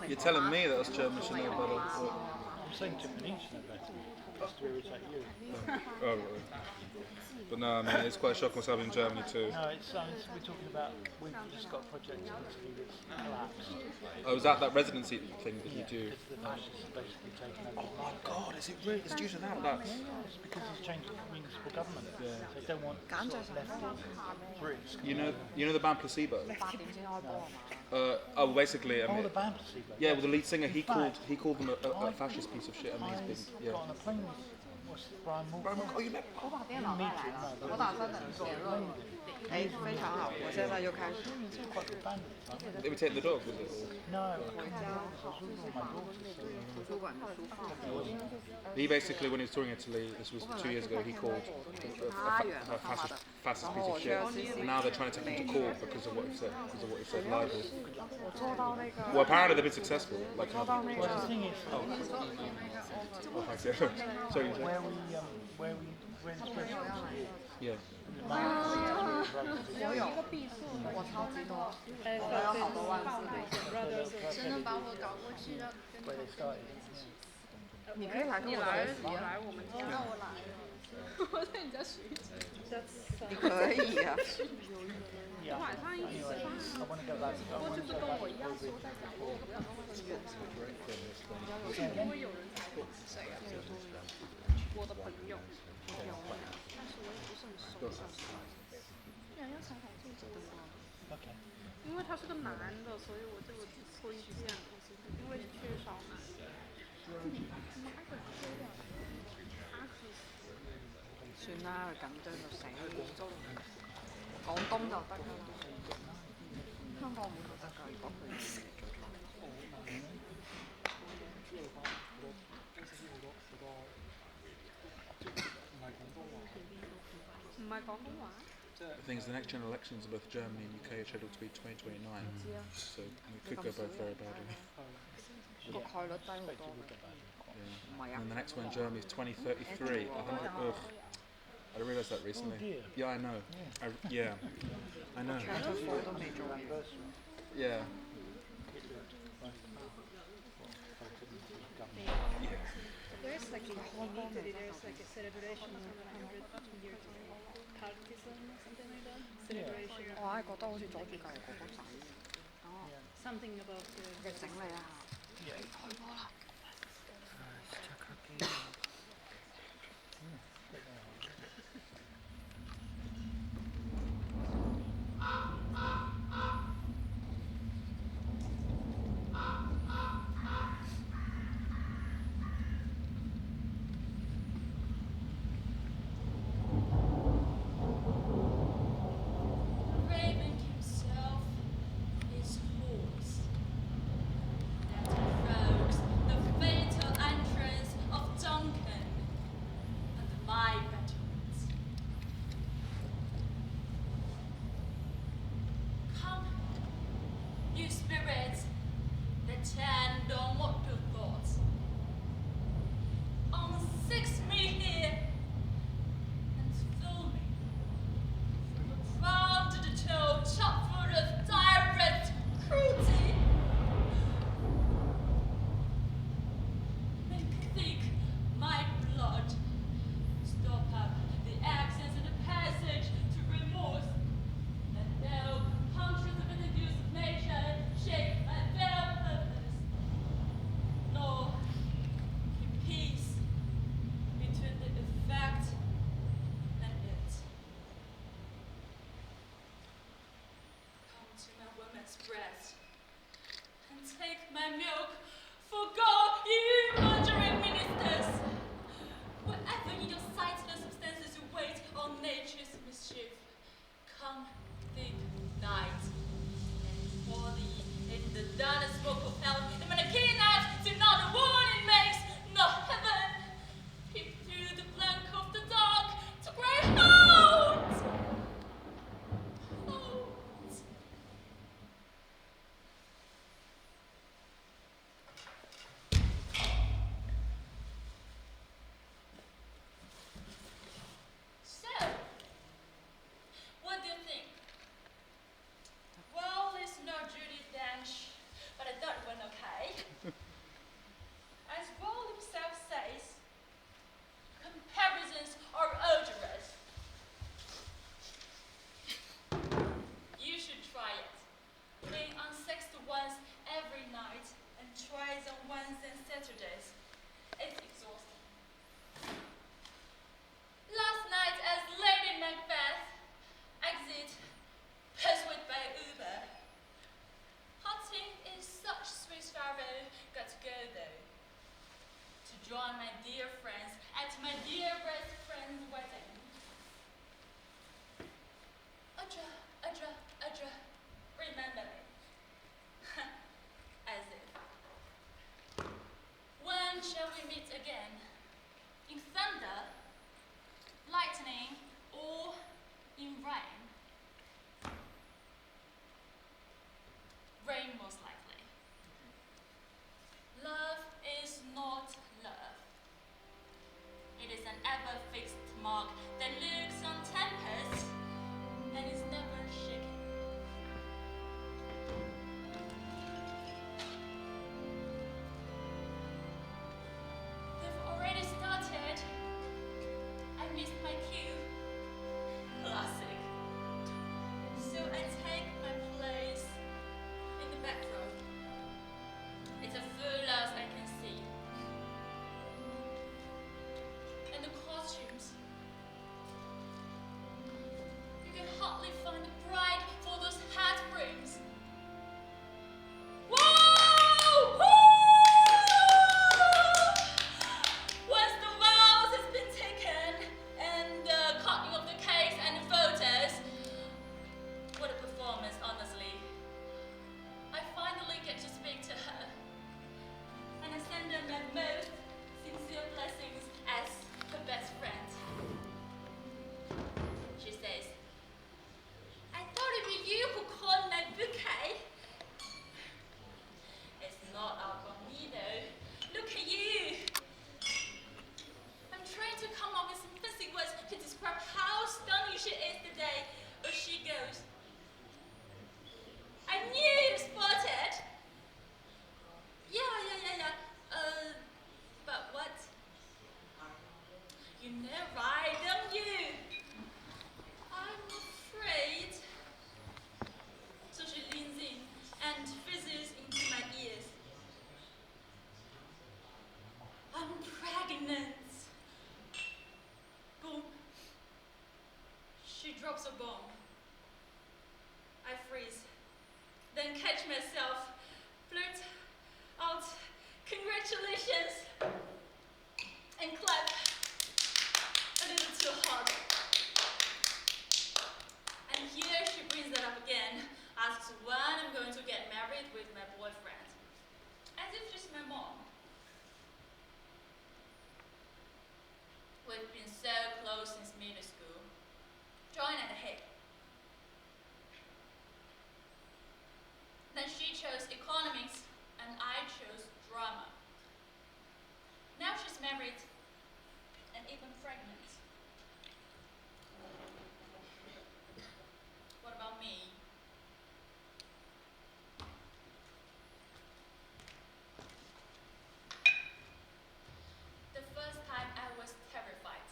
You're telling me that us Germans should know better. I'm saying Japanese should know better. Just to irritate you. Oh, right. But no, I mean, it's quite shocking what's happening in Germany too. No, we're talking about, we've just got a project in Italy that's collapsed. Oh, is that residency thing that you do? Because the fascists are basically taking over. Oh my God, is it really? It's due to that? That's... It's because he's changed the municipal government. Yeah. They don't want sort of left Brits. You know the band Placebo? Basically, I mean, the band Placebo. yeah, well, the lead singer, he called them a fascist piece of shit. I mean, he's been, got on a plane with Brian Moore. Oh, you met? Imitate the dog, was it? No, I can't remember. I was with my daughter. He basically, when he was touring Italy, this was 2 years ago, he called a fascist piece of shit. And now they're trying to take him to court because of what he said, libel. Well, apparently they've been successful. Like, Well, the thing is, sorry, where we spread yeah. where they started. 你可以来跟我来，你来我们家。让我来。我在你家学一学。你可以呀。晚上一起吃饭。我就是跟我一样说在角落，不要跟我说。因为有人采访谁啊？我的朋友。但是我也不是很熟。要采访作者的吗？因为他是个男的，所以我就推荐，因为缺少男的。算啦，佢緊張到死，廣東就得㗎啦，香港唔得㗎，如果佢唔係廣東話。The thing is, the next general elections in both Germany and UK are scheduled to be 2029, so it could go both very badly. 個概率低好多。 Yeah. And the next one in Germany is 2033. 100. Ugh. I realised that recently. Yeah, I know. Yeah, I know. Yeah. There's like in Italy, there's like a celebration of 100 years of partisan, something like that. Celebration. 我係覺得好似阻住隔離嗰個仔。Something about the. 整你啊！ lightning or in rain? Rain, most likely. Love is not love. It is an ever-fixed mark that looks on tempest and is never shaken. They've already started. I missed my cue. Classic. So I take my place in the back row. It's as full as I can see. And the costumes. You can hardly find a bride for those hat rings. Whoa! Woo! Once the vows has been taken and the cutting of the cakes and the photos, what a performance, honestly. I finally get to speak to her, and I send her my most sincere blessings as her best friend. She says, I thought it was you who called my bouquet. It's not about me though. Look at you. I'm trying to come up with some fancy words to describe how stunning she is today, but she goes, I knew you spotted. Yeah. But what? You know right, don't you? I'm afraid. So she leans in and fizzes into my ears. I'm pregnant. Boom. She drops a bomb. I freeze. Then catch myself, flirt out, congratulations, and clap a little too hard. And here she brings that up again, asks when I'm going to get married with my boyfriend. As if she's my mom. We've been so close since middle school. Join at the hip. Then she chose economics and I chose drama. Now she's married and even pregnant. What about me? The first time I was terrified.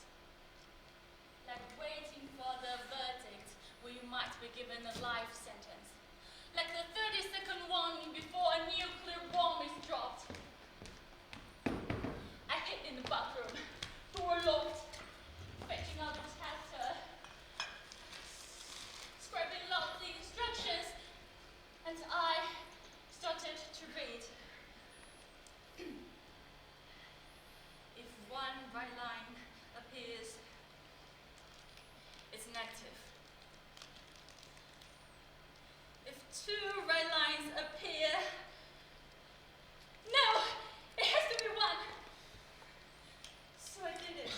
Like waiting for the verdict where you might be given a life sentence. Like the 30-second warning before a nuclear bomb is dropped. I hid in the bathroom, door locked, fetching out the chapter, scribbling out the instructions, and I started to read. If one right line appears, it's negative. If two right lines appear, no, it has to be one. So I did it.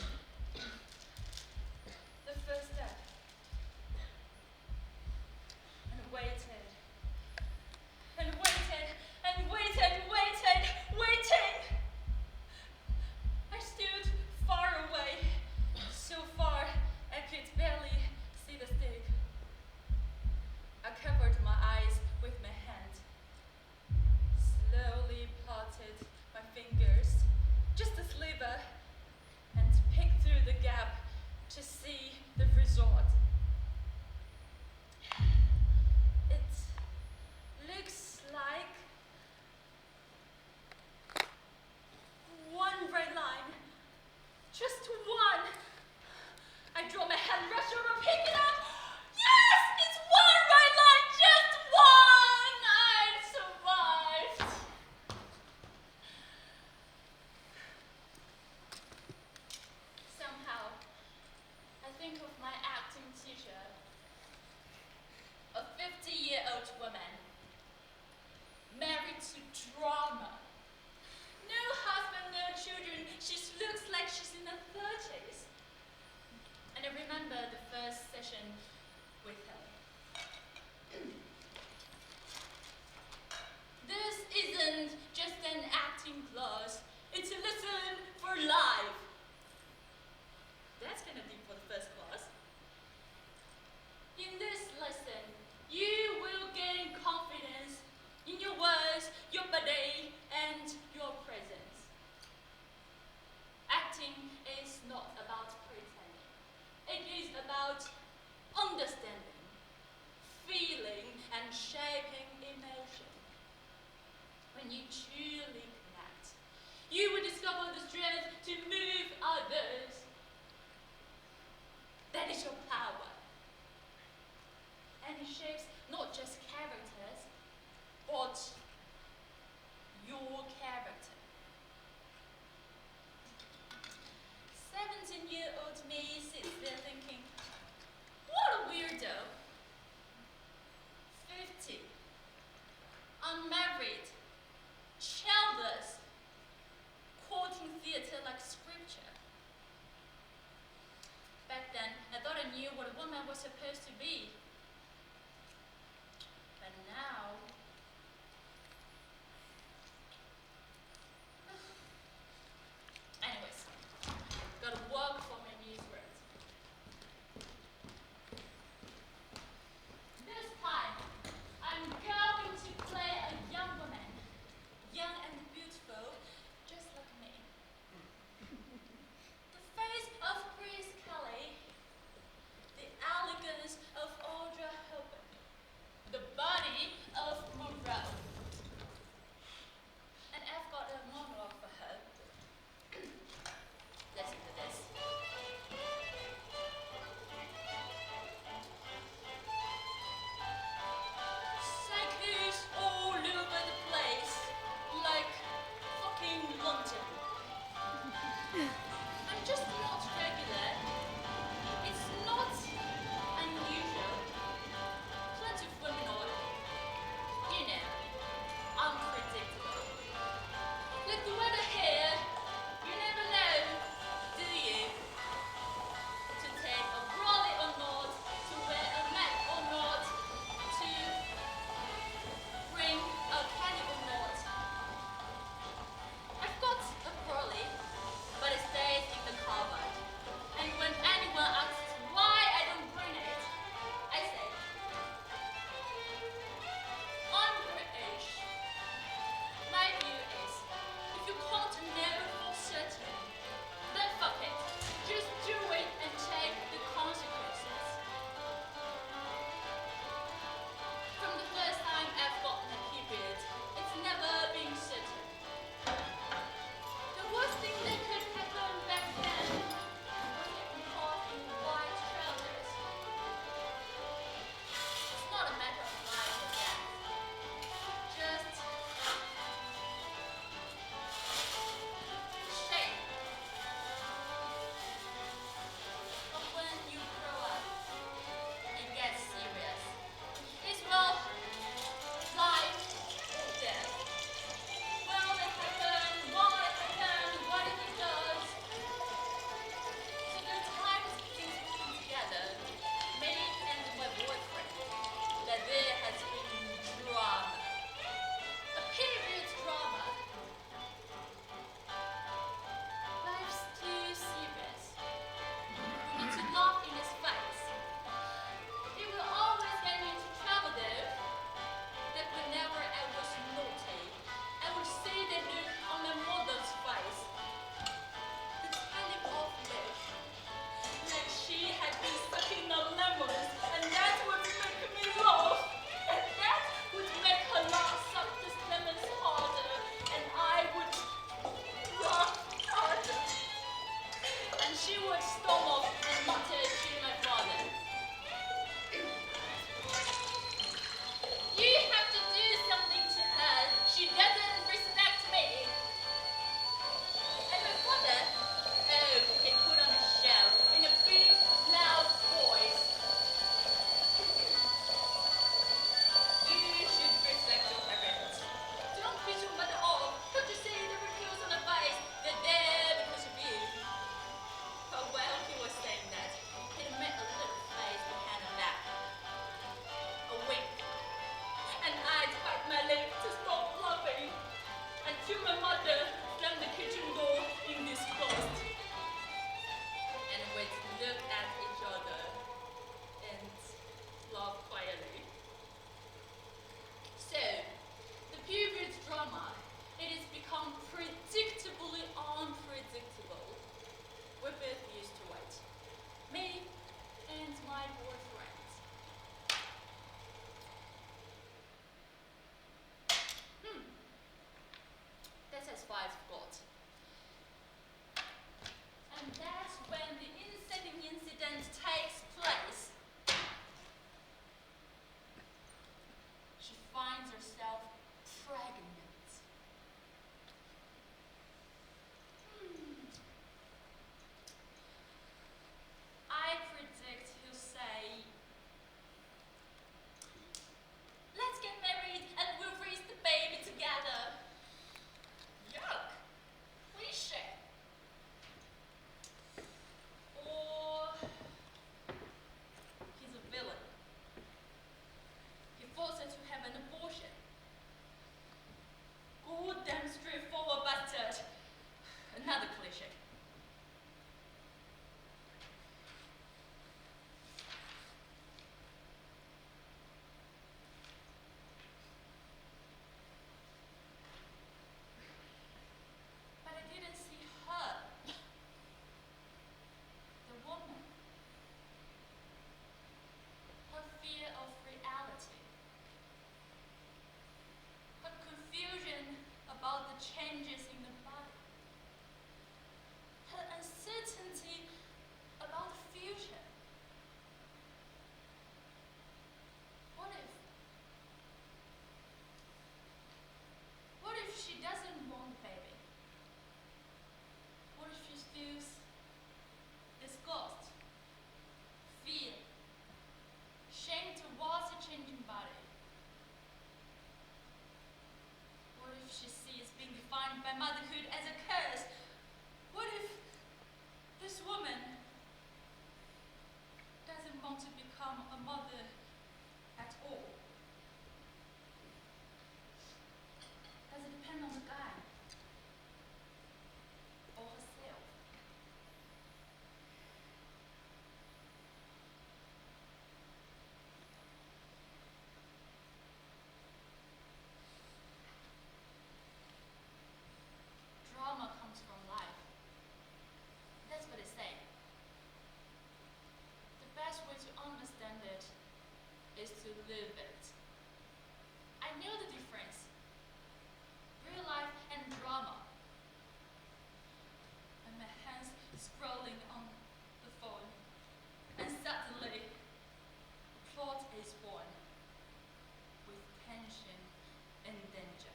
The first step. And waited. And waited. And waiting. I stood far away. So far, I could barely see the stick. I covered my eyes with my hand. and it shapes not just characters, but your character. 17-year-old me sits there thinking, what a weirdo. 50, unmarried, childless, quoting theatre like scripture. Back then, I thought I knew what a woman was supposed to be. But now, anyways, gotta work for my newswords. This time, I'm going to play a young woman, young and beautiful, just like me. The face of Grace Kelly, the elegance of Audra Hepburn, the body of Monroe. And I've got a monologue for her. Listen to this. Psychos all over the place, like fucking London. I'm just not regular. It's not unusual. Plenty of women are, you know, unpredictable. Like the weather here, you never know, do you? To take a brolly or not, to wear a mat or not, to bring a candy or not. I've got a brolly, but it stays in the cupboard. And when anyone asks why I don't bring it, I say, I'm British. My view is, if you can't know for certain, then fuck it. Just do it and take the consequences. From the first time I've gotten a period, it's never been certain. The worst thing that could happen back then was getting caught in white trousers. It's not a matter of life or death. Just shame. But when you grow up and get serious, it's well, life or death. Will it happen? Won't it happen? What if it does? So the time is things putting together, me and my boyfriend, that there has been drama. A period drama. Life's too serious. We need to laugh in his face. It will always get me into trouble though. That whenever I was naughty, I would see the look on my mother's face. The telling off look. Like she had been sucking the lemons, and that would make me laugh. And that would make her laugh suck the lemons harder, and I would laugh harder. And she would storm off and mutter to my father, you have to do something to her. She doesn't respect me. And my father, oh, he put on a show in a big, loud voice. You should respect your parents. Don't beat your mother off. Don't you see the wrinkles on her face? They're there because of you. But while he was saying that, he made a little face behind her back. A wink. And I'd bite my lip to stop laughing until my mother slammed the kitchen door in disgust. And we'd look at each other and laugh quietly. So, the period drama, it has become predictably unpredictable. We're both used to it. Me and my boyfriend. That's as far as I've got. And that's when the incident takes place. is to live it. I know the difference. Real life and drama. And my hands scrolling on the phone. And suddenly, a plot is born. With tension and danger.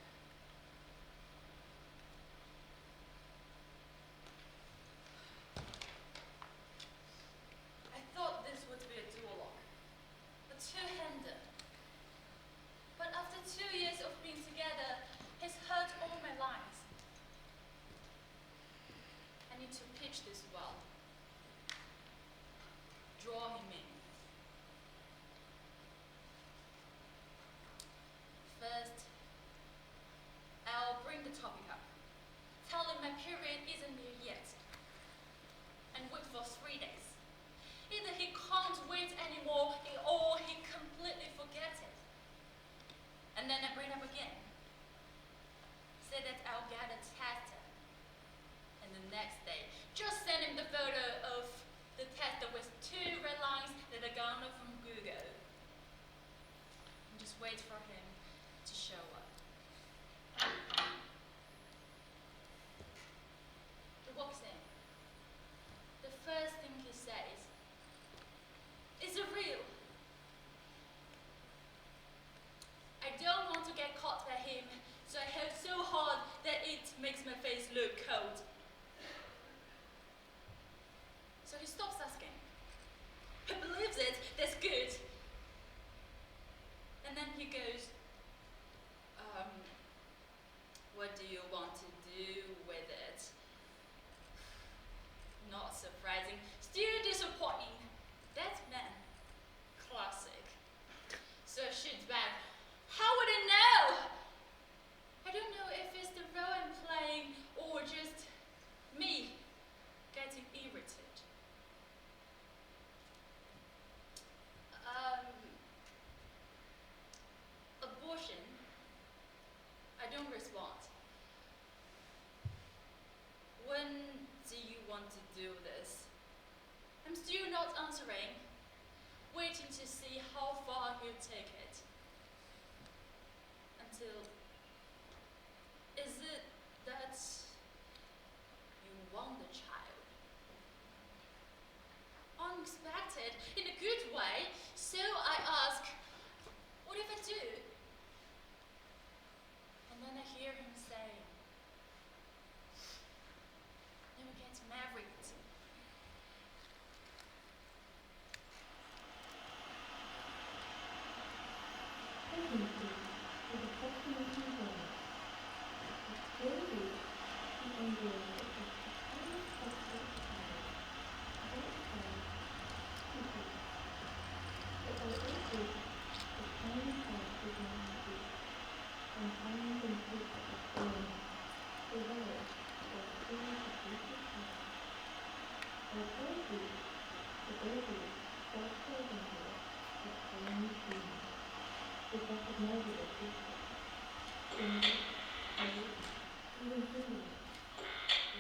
I thought this would be a duologue. A two-hander. But after 2 years of being together, he's heard all my lines. I need to pitch this well. Draw him in. First, I'll bring the topic up. Tell him my period isn't near yet. And wait for 3 days. Either he can't wait anymore, or he completely forgets it. And then I bring up again. Say that I'll get a tester. And the next day, just send him the photo of the tester with 2 red lines that I got from Google. And just wait for him to show up. He walks in. The first thing he says, "Is it real?" I don't want to get caught by him, so I hold so hard that it makes my face look cold. So he stops asking. He believes it, that's good. And then he goes, what do you want to do with it? Not surprising, still disappointing. That's man. Classic. So I shoot back. How would I know? I don't know if it's the role I'm playing or just me getting irritated. Abortion. I don't respond. When do you want to do this? I'm still not answering, waiting to see how far he'll take it. Until, is it that you want the child? Unexpected, in a good way, so I ask, what if I do? And then I hear him say, then we get married.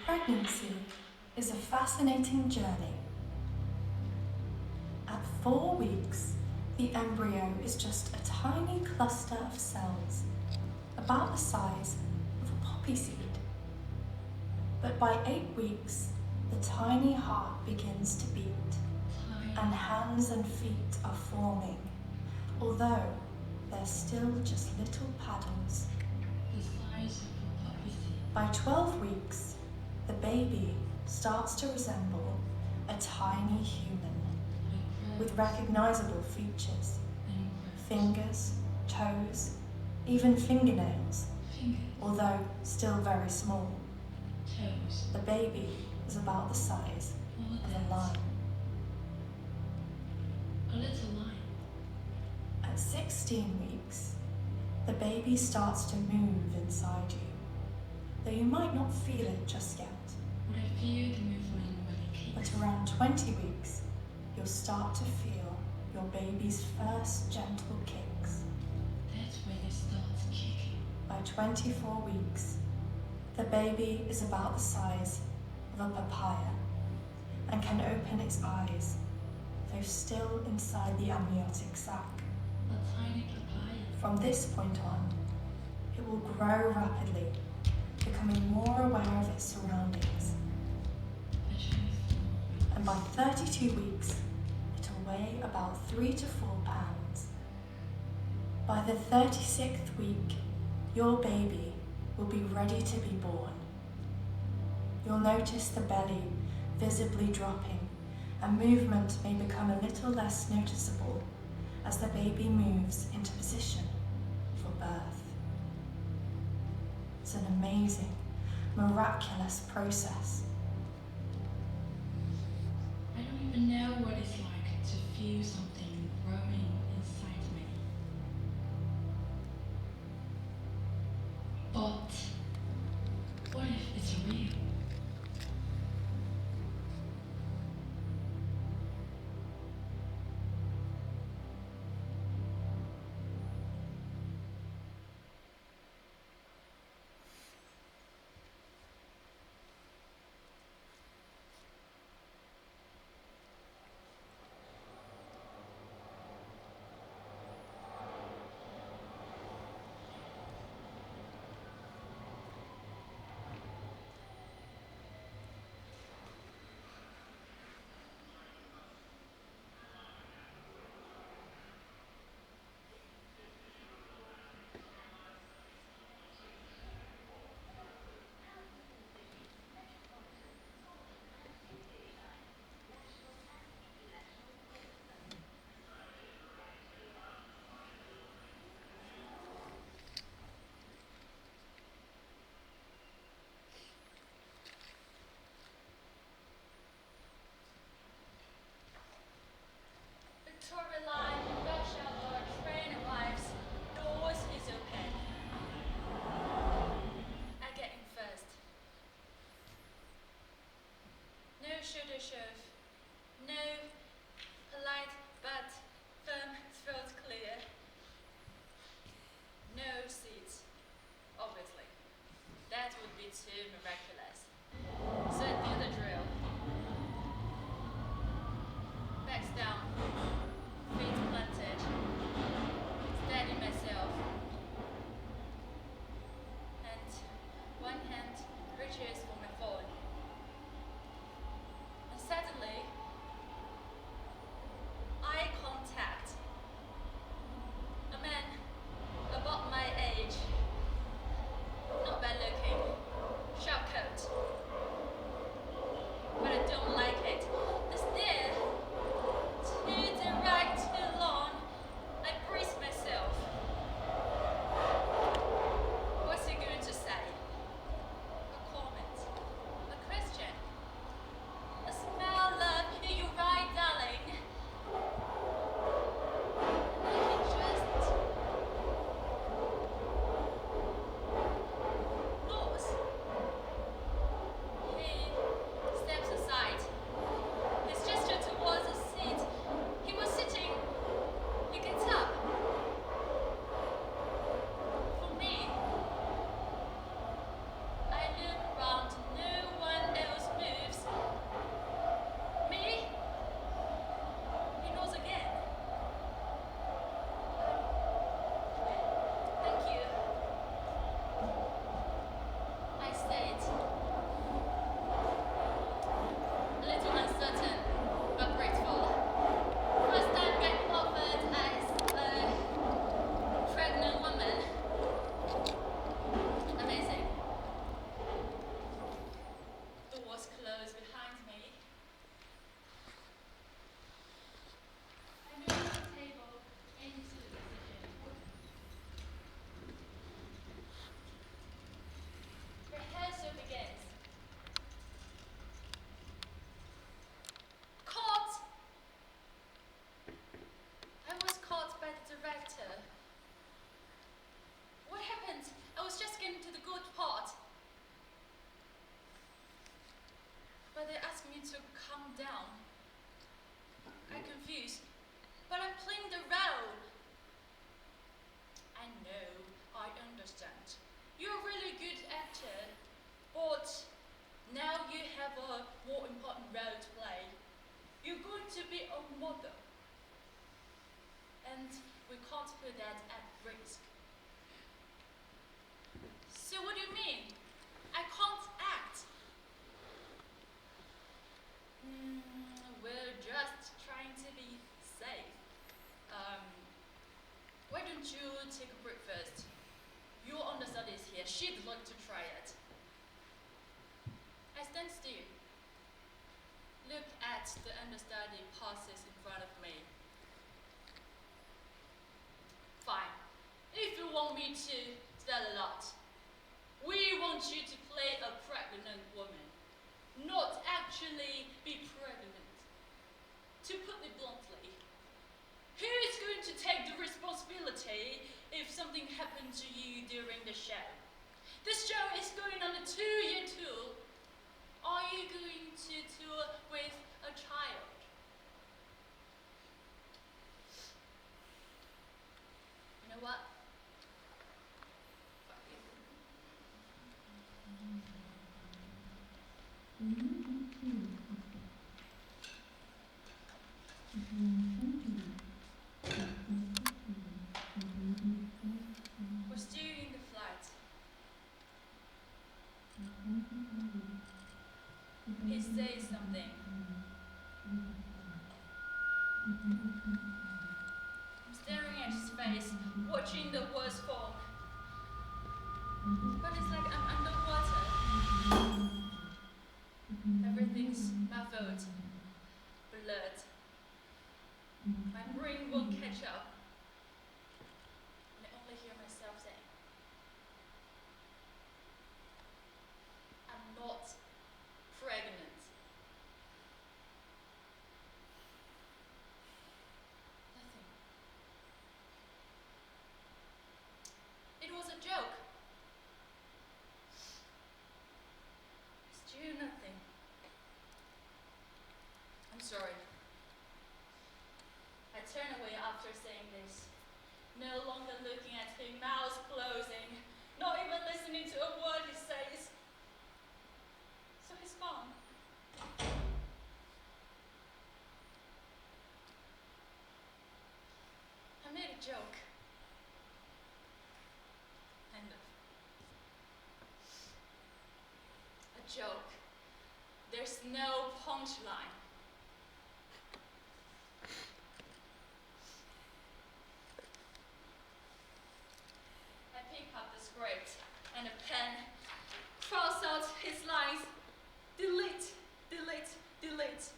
Pregnancy is a fascinating journey. At 4 weeks, the embryo is just a tiny cluster of cells, about the size of a poppy seed. But by 8 weeks, the tiny heart begins to beat, and hands and feet are forming, although they're still just little paddles. By 12 weeks, the baby starts to resemble a tiny human with recognizable features. Fingers, toes, even fingernails, although still very small. The baby is about the size of a lime. A little line. At 16 weeks, the baby starts to move inside you, though you might not feel it just yet. Would I feel the movement when it kicks? But around 20 weeks, you'll start to feel your baby's first gentle kicks. That's when it starts kicking. By 24 weeks, the baby is about the size of a papaya and can open its eyes, though still inside the amniotic sac. From this point on, it will grow rapidly, becoming more aware of its surroundings. And by 32 weeks, it'll weigh about 3 to 4 pounds. By the 36th week, your baby will be ready to be born. You'll notice the belly visibly dropping, and movement may become a little less noticeable as the baby moves into position for birth. It's an amazing, miraculous process. I don't even know what it's like to feel something growing inside me. But what if it's real? Victoria Line, rush hour, train arrives, doors is open. I get in first. No shoulder shove, no polite but firm throat clear. No seats, obviously. That would be too miraculous. So I do the drill. Backs down. Feet planted, steady myself, and one hand reaches for my phone. And suddenly, eye contact. A man about my age, not bad looking, short coat, but I don't like it. The stare. Too direct, too long. I brace myself. What's he going to say? A comment? A question? A smile, love, you're right, darling. And I can just lose. He steps aside. His gesture towards a seat. He was sitting. He gets up. For me, I look around. No one else moves. Me? He knows again. Thank you. I stayed. A little uncertain, but grateful. First time getting offered as a pregnant woman. Amazing. Doors closed behind me. I move the table into the position. Rehearsal begins. Caught! I was caught by the director. What happened? I was just getting to the good part. But they asked me to calm down. I'm confused. But I'm playing the role. I know, I understand. You're a really good actor, but now you have a more important role to play. You're going to be a mother. And we can't put that at risk. So what do you mean? I can't act. We're just trying to be safe. Why don't you take a break first? Your understudy is here. She'd like to try it. I stand still. Look at the understudy passes in front of me. Fine. If you want me to tell a lot, we want you to play a pregnant woman, not actually be pregnant. To put it bluntly, who is going to take the responsibility if something happened to you during the show? This show is going on a 2-year tour. Are you going to tour with a child? You know what? Fuck you. We're still in the flight. He says something. I'm staring at his face, watching the words fall. But it's like I'm underwater. Everything's muffled, blurred. My brain won't catch up. And I only hear myself saying, I'm not pregnant. Nothing. It was a joke. Still nothing. I'm sorry. I turn away after saying this, no longer looking at him, mouth closing, not even listening to a word he says. So he's gone. I made a joke. End of. A joke. There's no punchline. I pick up the script and a pen, cross out his lines, delete, delete, delete.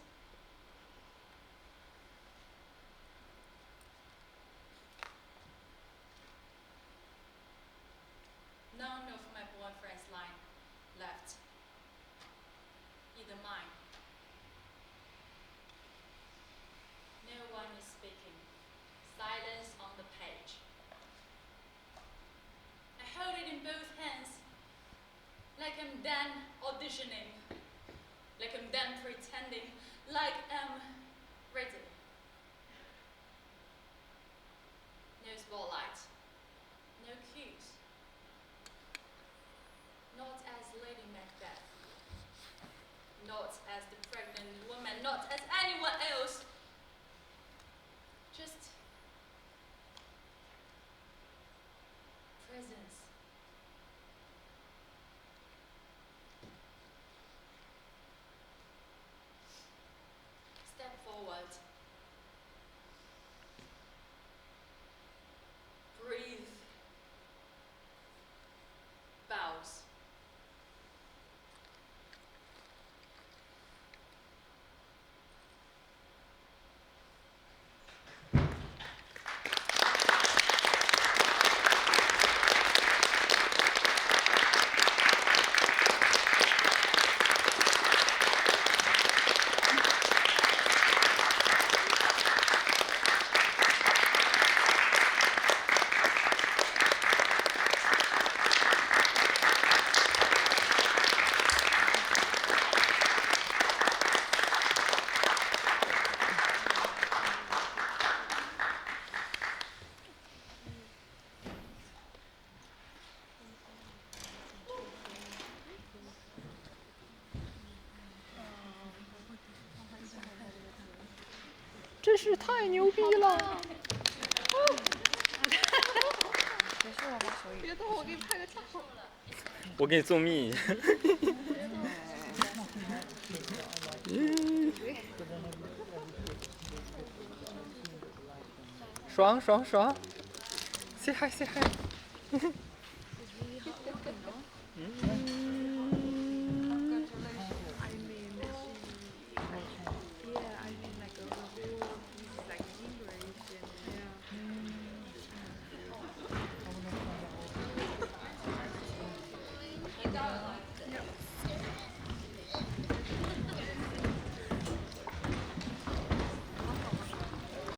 None of my boyfriend's line left. Either mine. No one is speaking. Silence on the page. I hold it in both hands, like I'm done auditioning, like I'm done pretending, like I'm ready. No spotlight, no cues. Not as Lady Macbeth, not as the pregnant woman, not as anyone else. Just presence. Step forward. Breathe. Bows.真是太牛逼了！结束了吗？所以。别动，我给你拍个照。我给你做蜜。爽爽爽！Say hi, say hi.